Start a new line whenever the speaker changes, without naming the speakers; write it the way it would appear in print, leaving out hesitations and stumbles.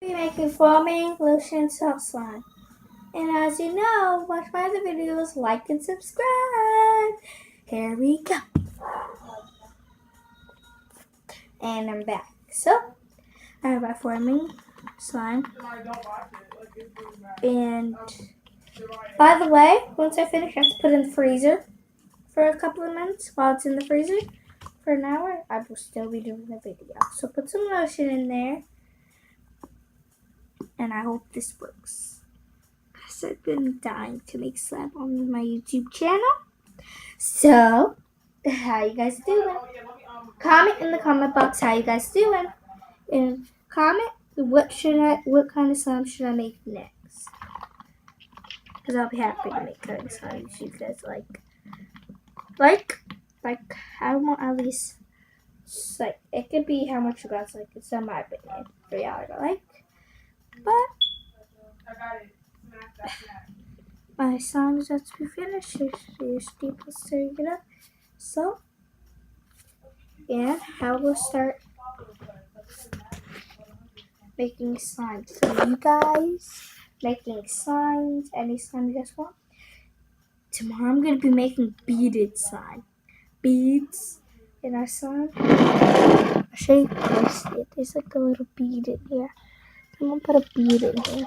We're making foaming lotion soft slime. And as you know, watch my other videos, like and subscribe. Here we go. And I'm back. So, I have my foaming slime. And by the way, once I finish, I have to put it in the freezer for a couple of minutes. While it's in the freezer for an hour, I will still be doing the video. So put some lotion in there. And I hope this works. Because I've been dying to make slime on my YouTube channel. So, how you guys doing? Comment in the comment box how you guys doing. And comment what kind of slime should I make next. Because I'll be happy to make kind of slime you guys like. I want at least, like, it could be how much you guys like. It's not my opinion for y'all to like. But my slime is about to be finished. Here's people stirring it up. So, yeah, I will start making slime for you guys. Making slimes, any slime you guys want. Tomorrow I'm going to be making beaded slime. Beads in our slime. I'll show you closely. There's like a little bead in here. I'm going to put a bead in here.